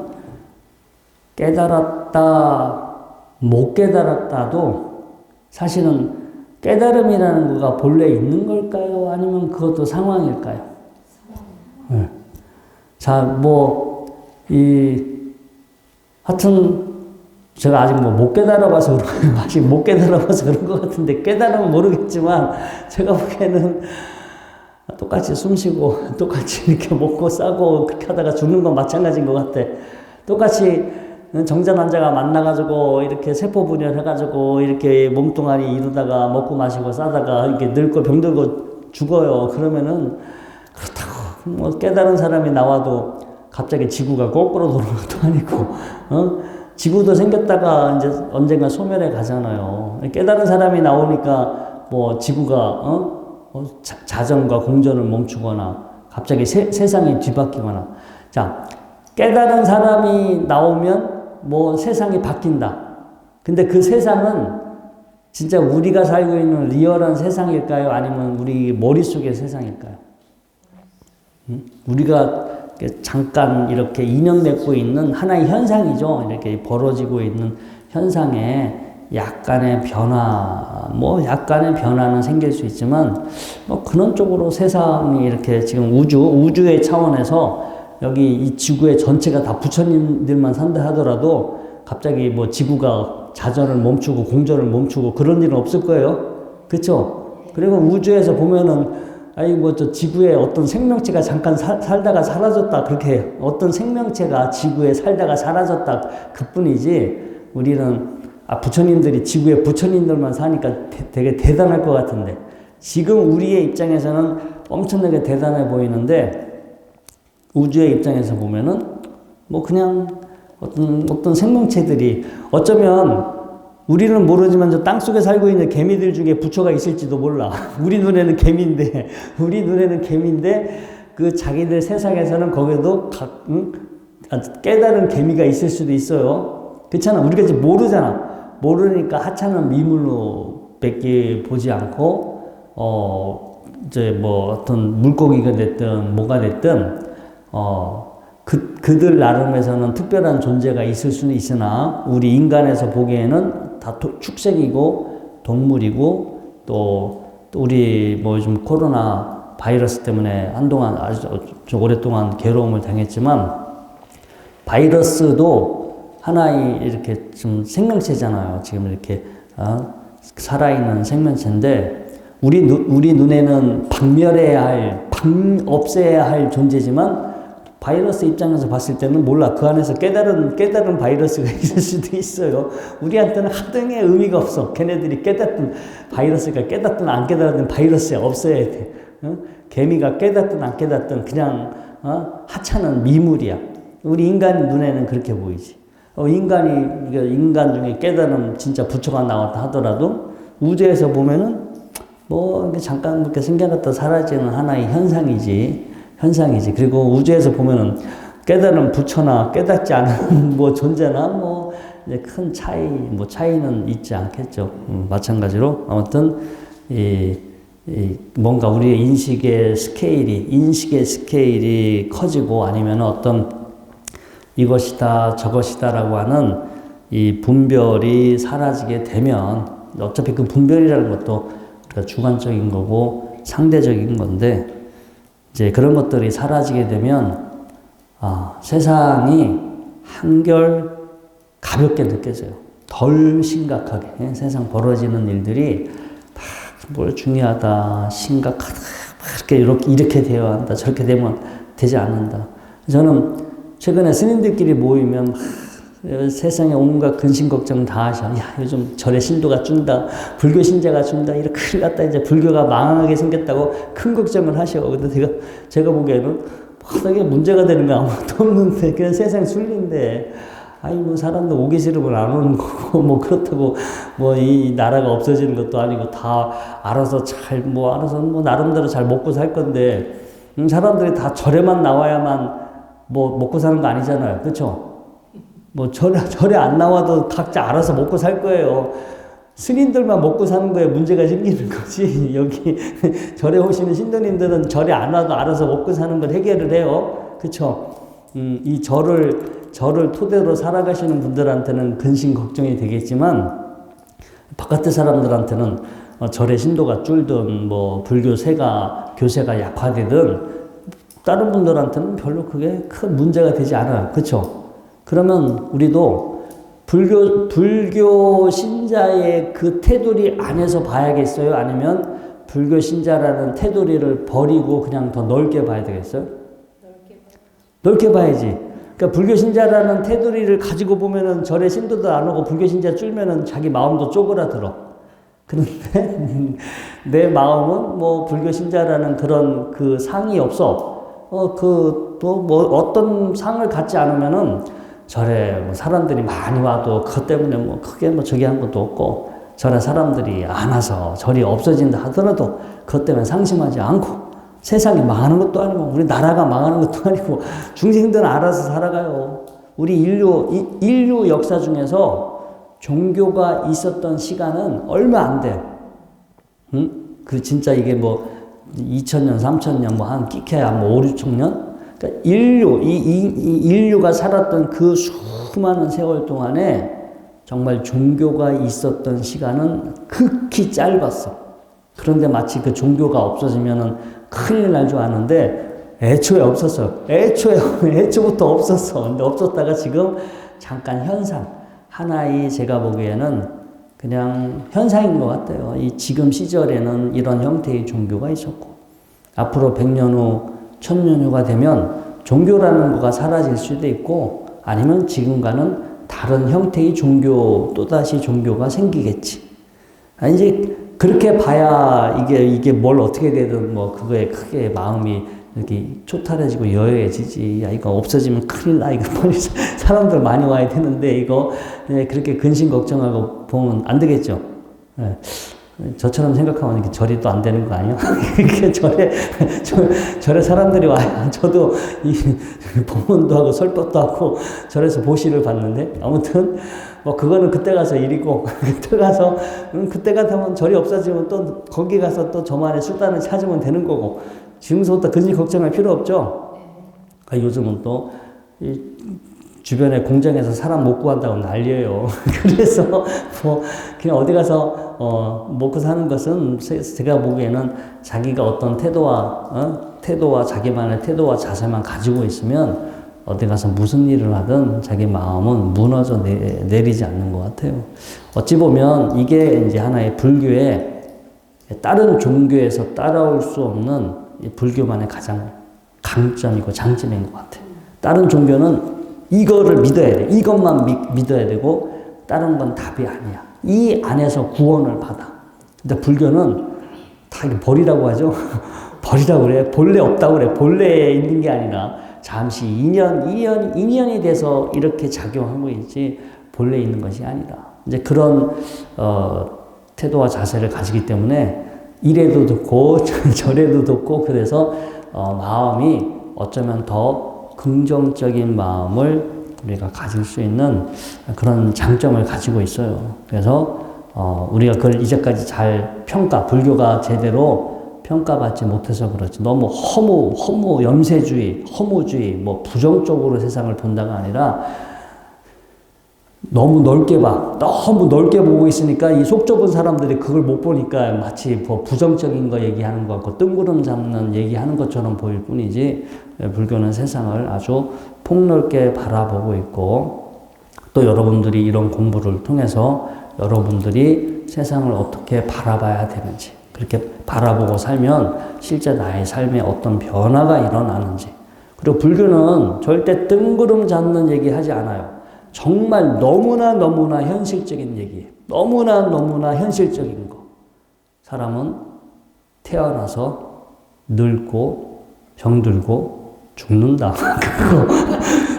깨달았다 못 깨달았다도 사실은 깨달음이라는 거가 본래 있는 걸까요? 아니면 그것도 상황일까요? 네. 자, 하여튼, 제가 아직 못 깨달아봐서 아직 못 깨달아봐서 그런 것 같은데, 깨달으면 모르겠지만, 제가 보기에는 똑같이 숨 쉬고, 똑같이 이렇게 먹고 싸고, 그렇게 하다가 죽는 건 마찬가지인 것 같아. 똑같이 정자 난자가 만나가지고, 이렇게 세포 분열해가지고, 이렇게 몸뚱아리 이루다가 먹고 마시고 싸다가, 이렇게 늙고 병들고 죽어요. 그러면은, 그렇다고, 깨달은 사람이 나와도 갑자기 지구가 거꾸로 도는 것도 아니고, 지구도 생겼다가 이제 언젠가 소멸해 가잖아요. 깨달은 사람이 나오니까, 지구가, 자전과 공전을 멈추거나 갑자기 세상이 뒤바뀌거나. 자, 깨달은 사람이 나오면 세상이 바뀐다. 근데 그 세상은 진짜 우리가 살고 있는 리얼한 세상일까요? 아니면 우리 머릿속의 세상일까요? 우리가 잠깐 이렇게 인연 맺고 있는 하나의 현상이죠. 이렇게 벌어지고 있는 현상에 약간의 약간의 변화는 생길 수 있지만, 그런 쪽으로 세상이 이렇게 지금 우주의 차원에서 여기 이 지구의 전체가 다 부처님들만 산다 하더라도 갑자기 지구가 자전을 멈추고 공전을 멈추고 그런 일은 없을 거예요. 그쵸? 그리고 우주에서 보면은, 저 지구에 어떤 생명체가 잠깐 살다가 사라졌다. 그렇게 어떤 생명체가 지구에 살다가 사라졌다. 그 뿐이지, 우리는 부처님들이 지구에 부처님들만 사니까 되게 대단할 것 같은데, 지금 우리의 입장에서는 엄청나게 대단해 보이는데, 우주의 입장에서 보면은, 그냥 어떤 생명체들이, 어쩌면 우리는 모르지만 저 땅속에 살고 있는 개미들 중에 부처가 있을지도 몰라. 우리 눈에는 개미인데, 그 자기들 세상에서는 거기도 깨달은 개미가 있을 수도 있어요. 그렇잖아. 우리가 이제 모르니까 하찮은 미물로 밖에 보지 않고, 어떤 물고기가 됐든 뭐가 됐든, 그들 나름에서는 특별한 존재가 있을 수는 있으나, 우리 인간에서 보기에는 다 축생이고, 동물이고, 또 우리 요즘 코로나 바이러스 때문에 한동안 아주 오랫동안 괴로움을 당했지만, 바이러스도 하나의 이렇게 좀 생명체잖아요. 지금 이렇게 살아있는 생명체인데, 우리 눈에는 없애야 할 존재지만, 바이러스 입장에서 봤을 때는 몰라. 그 안에서 깨달은 바이러스가 있을 수도 있어요. 우리한테는 하등의 의미가 없어. 걔네들이 바이러스가 깨닫든 안 깨닫든 바이러스야. 없어야 돼. 개미가 깨닫든 안 깨닫든 그냥 하찮은 미물이야. 우리 인간 눈에는 그렇게 보이지. 인간 중에 깨달음 진짜 부처가 나왔다 하더라도 우주에서 보면은 잠깐 그렇게 생겨났다 사라지는 하나의 현상이지. 그리고 우주에서 보면은 깨달은 부처나 깨닫지 않은 존재나 이제 큰 차이는 있지 않겠죠. 마찬가지로 아무튼 뭔가 우리의 인식의 스케일이 커지고, 아니면 어떤 이것이다 저것이다라고 하는 이 분별이 사라지게 되면, 어차피 그 분별이라는 것도 주관적인 거고 상대적인 건데, 이제 그런 것들이 사라지게 되면 세상이 한결 가볍게 느껴져요. 덜 심각하게. 세상 벌어지는 일들이 뭘 중요하다, 심각하다, 이렇게 되어야 한다, 저렇게 되면 되지 않는다. 저는 최근에 스님들끼리 모이면 세상에 온갖 근심 걱정 다 하셔. 야, 요즘 절의 신도가 준다, 불교 신자가 준다, 이렇게 큰일 났다, 이제 불교가 망하게 생겼다고 큰 걱정을 하셔. 근데 제가 보기에는 바닥에 문제가 되는 거 아무것도 없는데, 그냥 세상 순리인데, 사람들 오기 싫으면 안 오는 거고, 그렇다고 이 나라가 없어지는 것도 아니고, 다 알아서 나름대로 잘 먹고 살 건데, 사람들이 다 절에만 나와야만 먹고 사는 거 아니잖아요. 그렇죠? 절에 안 나와도 각자 알아서 먹고 살 거예요. 스님들만 먹고 사는 거에 문제가 생기는 거지. 여기 절에 오시는 신도님들은 절에 안 와도 알아서 먹고 사는 걸 해결을 해요. 그쵸? 이 절을 토대로 살아가시는 분들한테는 근심 걱정이 되겠지만, 바깥의 사람들한테는 절의 신도가 줄든 뭐 불교 교세가 약화되든 다른 분들한테는 별로 그게 큰 문제가 되지 않아요. 그렇죠? 그러면 우리도 불교 신자의 그 테두리 안에서 봐야겠어요? 아니면 불교 신자라는 테두리를 버리고 그냥 더 넓게 봐야 되겠어요? 넓게 봐야지. 그러니까 불교 신자라는 테두리를 가지고 보면은 절의 신도도 안 오고 불교 신자 줄면은 자기 마음도 쪼그라들어. 그런데 내 마음은 뭐 불교 신자라는 그런 그 상이 없어. 또 뭐 어떤 상을 갖지 않으면은 절에 뭐 사람들이 많이 와도 그것 때문에 뭐 크게 뭐 저기 한 것도 없고 절에 사람들이 안 와서 절이 없어진다 하더라도 그것 때문에 상심하지 않고 세상이 망하는 것도 아니고 우리 나라가 망하는 것도 아니고 중생들은 알아서 살아가요. 우리 인류 역사 중에서 종교가 있었던 시간은 얼마 안 돼요. 응? 그 진짜 이게 뭐 2000년, 3000년 뭐 한 끼켜야 뭐 5, 6천년? 그러니까 인류가 살았던 그 수많은 세월 동안에 정말 종교가 있었던 시간은 극히 짧았어. 그런데 마치 그 종교가 없어지면은 큰일 날 줄 아는데 애초에 없었어. 애초부터 없었어. 근데 없었다가 지금 잠깐 현상. 하나의 제가 보기에는 그냥 현상인 것 같아요. 이 지금 시절에는 이런 형태의 종교가 있었고 앞으로 100년 후, 1000년 후가 되면 종교라는 거가 사라질 수도 있고 아니면 지금과는 다른 형태의 또다시 종교가 생기겠지. 이제 그렇게 봐야 이게 뭘 어떻게 되든 뭐 그거에 크게 마음이 이렇게 초탈해지고 여여해지지. 야, 이거 없어지면 큰일 나. 이거 빨리 사람들 많이 와야 되는데 이거 그렇게 근심 걱정하고 보면 안 되겠죠. 네. 저처럼 생각하면 이게 절이 또 안 되는 거 아니에요? 이렇게 절에 사람들이 와야 저도 이 법문도 하고 설법도 하고 절에서 보시를 받는데 아무튼 뭐 그거는 그때 가서 일이고 그때 가면 절이 없어지면 또 거기 가서 또 저만의 수단을 찾으면 되는 거고 지금서부터 근심 걱정할 필요 없죠. 그러니까 요즘은 또 주변에 공장에서 사람 못 구한다고 난리예요. 그래서 뭐 그냥 어디 가서 먹고 사는 것은 제가 보기에는 자기가 어떤 태도와 자기만의 태도와 자세만 가지고 있으면 어디 가서 무슨 일을 하든 자기 마음은 무너져 내리지 않는 것 같아요. 어찌 보면 이게 이제 하나의 불교의 다른 종교에서 따라올 수 없는 불교만의 가장 강점이고 장점인 것 같아요. 다른 종교는 이거를 믿어야 돼. 이것만 믿어야 되고 다른 건 답이 아니야. 이 안에서 구원을 받아. 근데 불교는 다 버리라고 하죠. 버리라고 그래. 본래 없다고 그래. 본래에 있는 게 아니라 잠시 인연이 돼서 이렇게 작용하고 있지 본래 있는 것이 아니라 이제 그런 태도와 자세를 가지기 때문에 이래도 듣고 저래도 듣고 그래서 마음이 어쩌면 더 긍정적인 마음을 우리가 가질 수 있는 그런 장점을 가지고 있어요. 그래서 우리가 그걸 이제까지 잘 불교가 제대로 평가받지 못해서 그렇지. 너무 허무, 염세주의, 허무주의, 뭐 부정적으로 세상을 본다가 아니라 너무 넓게 보고 있으니까 이 속 좁은 사람들이 그걸 못 보니까 마치 뭐 부정적인 거 얘기하는 것 같고 뜬구름 잡는 얘기하는 것처럼 보일 뿐이지 불교는 세상을 아주 폭넓게 바라보고 있고 또 여러분들이 이런 공부를 통해서 여러분들이 세상을 어떻게 바라봐야 되는지 그렇게 바라보고 살면 실제 나의 삶에 어떤 변화가 일어나는지 그리고 불교는 절대 뜬구름 잡는 얘기 하지 않아요. 정말 너무나 현실적인 얘기예요. 너무나 현실적인 거. 사람은 태어나서 늙고 병들고 죽는다. 그거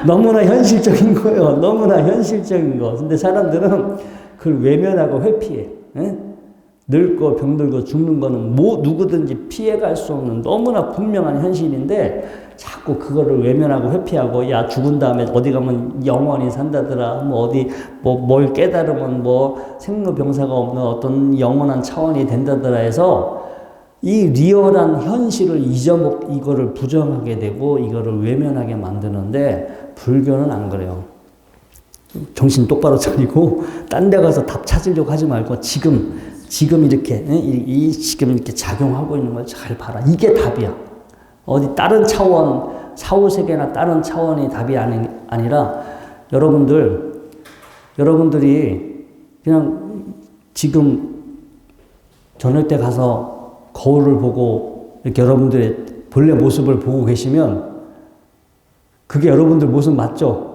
너무나 현실적인 거예요. 너무나 현실적인 거. 근데 사람들은 그걸 외면하고 회피해. 에? 늙고 병들고 죽는 거는 누구든지 피해갈 수 없는 너무나 분명한 현실인데 자꾸 그거를 외면하고 회피하고 야 죽은 다음에 어디 가면 영원히 산다더라 뭘 깨달으면 생로병사가 없는 어떤 영원한 차원이 된다더라 해서 이 리얼한 현실을 이거를 부정하게 되고 이거를 외면하게 만드는데 불교는 안 그래요. 정신 똑바로 차리고 딴 데 가서 답 찾으려고 하지 말고 지금 지금 이렇게, 지금 이렇게 작용하고 있는 걸 잘 봐라. 이게 답이야. 어디 다른 차원, 사후세계나 다른 차원이 답이 아니라 여러분들이 그냥 지금 저녁 때 가서 거울을 보고 이렇게 여러분들의 본래 모습을 보고 계시면 그게 여러분들 모습 맞죠?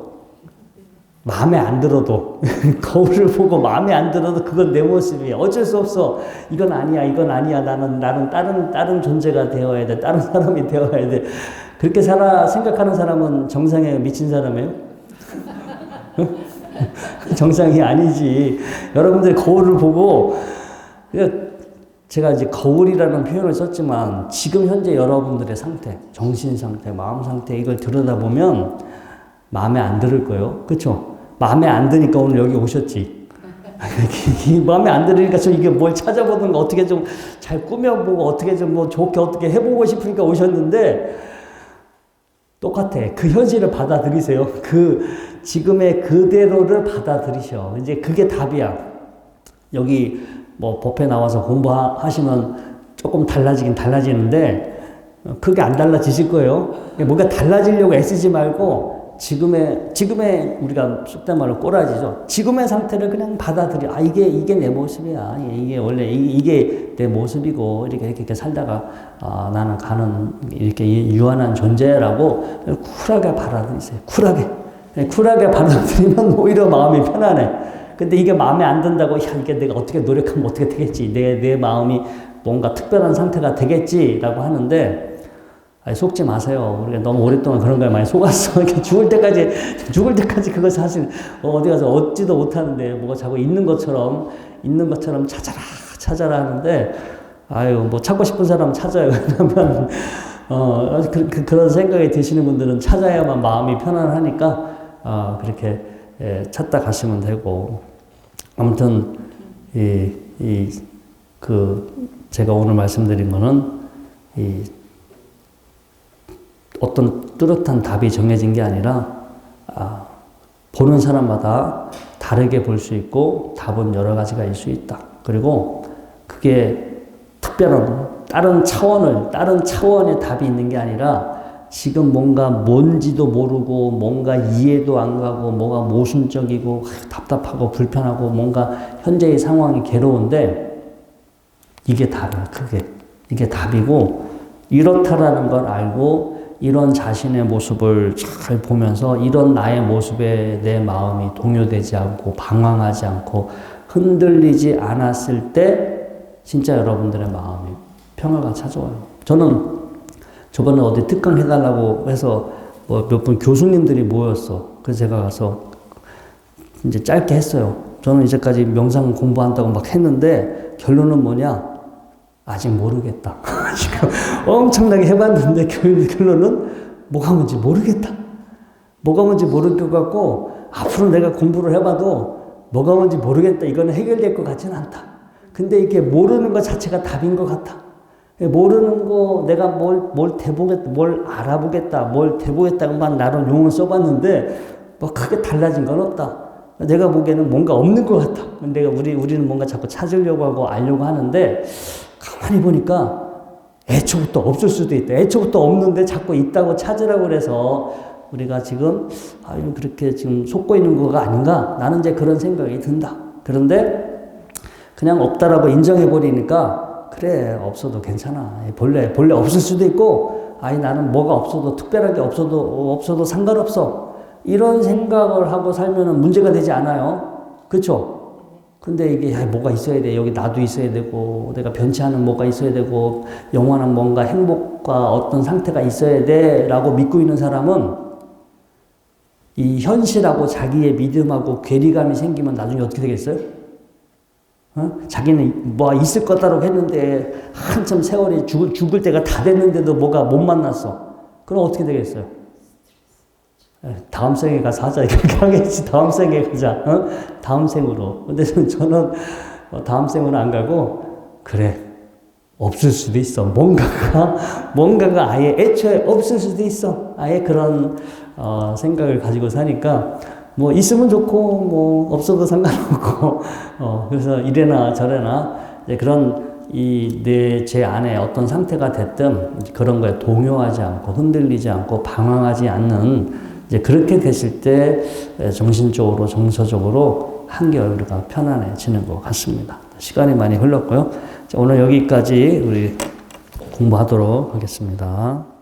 마음에 안 들어도 거울을 보고 마음에 안 들어도 그건 내 모습이에요. 어쩔 수 없어. 이건 아니야. 나는 다른 존재가 되어야 돼. 다른 사람이 되어야 돼. 그렇게 생각하는 사람은 정상에 미친 사람이에요? 정상이 아니지. 여러분들이 거울을 보고 제가 이제 거울이라는 표현을 썼지만 지금 현재 여러분들의 상태, 정신 상태, 마음 상태 이걸 들여다보면 마음에 안 들을 거예요. 그렇죠? 마음에 안 드니까 오늘 여기 오셨지. 마음에 안 들으니까 좀 이게 뭘 찾아보든가 어떻게 좀 잘 꾸며보고 어떻게 좀 뭐 좋게 어떻게 해보고 싶으니까 오셨는데 똑같아. 그 현실을 받아들이세요. 그 지금의 그대로를 받아들이셔. 이제 그게 답이야. 여기 뭐 법회 나와서 공부하시면 조금 달라지긴 달라지는데 크게 안 달라지실 거예요. 뭔가 달라지려고 애쓰지 말고 지금의 우리가 속된 말로 꼬라지죠. 지금의 상태를 그냥 받아들여. 아, 이게 내 모습이야. 이게 원래 이게 내 모습이고, 이렇게 살다가, 나는 이렇게 유한한 존재라고 쿨하게 받아들이세요. 쿨하게 받아들이면 오히려 마음이 편안해. 근데 이게 마음에 안 든다고, 이게 내가 어떻게 노력하면 어떻게 되겠지. 내 마음이 뭔가 특별한 상태가 되겠지라고 하는데, 속지 마세요. 우리가 너무 오랫동안 그런 거에 많이 속았어. 죽을 때까지 그거 사실 어디 가서 얻지도 못하는데 뭐가 자꾸 있는 것처럼 찾아라 하는데 뭐 찾고 싶은 사람 찾아요. 그러면 그런 생각이 드시는 분들은 찾아야만 마음이 편안하니까 그렇게 찾다 가시면 되고 아무튼 제가 오늘 말씀드린 거는 어떤 뚜렷한 답이 정해진 게 아니라 보는 사람마다 다르게 볼 수 있고 답은 여러 가지가 일 수 있다. 그리고 그게 특별한 다른 차원의 답이 있는 게 아니라 지금 뭔가 뭔지도 모르고 뭔가 이해도 안 가고 뭐가 모순적이고 답답하고 불편하고 뭔가 현재의 상황이 괴로운데 이게 답이야. 이게 답이고 이렇다라는 걸 알고 이런 자신의 모습을 잘 보면서 이런 나의 모습에 내 마음이 동요되지 않고 방황하지 않고 흔들리지 않았을 때 진짜 여러분들의 마음이 평화가 찾아와요. 저는 저번에 어디 특강 해달라고 해서 뭐 몇 분 교수님들이 모였어. 그래서 제가 가서 이제 짧게 했어요. 저는 이제까지 명상 공부한다고 막 했는데 결론은 뭐냐? 아직 모르겠다. 지금 엄청나게 해봤는데 결론은 뭐가 뭔지 모르겠다. 뭐가 뭔지 모를 것 같고 앞으로 내가 공부를 해봐도 뭐가 뭔지 모르겠다. 이거는 해결될 것 같지는 않다. 근데 이게 모르는 것 자체가 답인 것 같아. 모르는 거 내가 뭘 알아보겠다. 뭘 대보겠다고만 나름 용어 써봤는데 뭐 크게 달라진 건 없다. 내가 보기에는 뭔가 없는 것 같아. 근데 우리는 뭔가 자꾸 찾으려고 하고 알려고 하는데 가만히 보니까 애초부터 없을 수도 있다. 애초부터 없는데 자꾸 있다고 찾으라고 그래서 우리가 지금 그렇게 지금 속고 있는 거가 아닌가? 나는 이제 그런 생각이 든다. 그런데 그냥 없다라고 인정해 버리니까 그래 없어도 괜찮아. 본래 없을 수도 있고 나는 뭐가 없어도 특별하게 없어도 상관없어. 이런 생각을 하고 살면은 문제가 되지 않아요. 그렇죠? 근데 이게 뭐가 있어야 돼. 여기 나도 있어야 되고 내가 변치 않은 뭐가 있어야 되고 영원한 뭔가 행복과 어떤 상태가 있어야 돼 라고 믿고 있는 사람은 이 현실하고 자기의 믿음하고 괴리감이 생기면 나중에 어떻게 되겠어요? 자기는 뭐 있을 거다라고 했는데 한참 세월이 죽을 때가 다 됐는데도 뭐가 못 만났어. 그럼 어떻게 되겠어요? 다음 생에 가서 하자. 이렇게 하겠지. 다음 생에 가자. 다음 생으로. 근데 저는 다음 생으로 안 가고, 그래. 없을 수도 있어. 뭔가가 아예 애초에 없을 수도 있어. 아예 그런, 생각을 가지고 사니까, 뭐, 있으면 좋고, 뭐, 없어도 상관없고, 그래서 이래나 저래나, 이제 그런 제 안에 어떤 상태가 됐든 그런 거에 동요하지 않고 흔들리지 않고 방황하지 않는 이제 그렇게 됐을 때 정신적으로 정서적으로 한결 우리가 편안해지는 것 같습니다. 시간이 많이 흘렀고요. 자, 오늘 여기까지 우리 공부하도록 하겠습니다.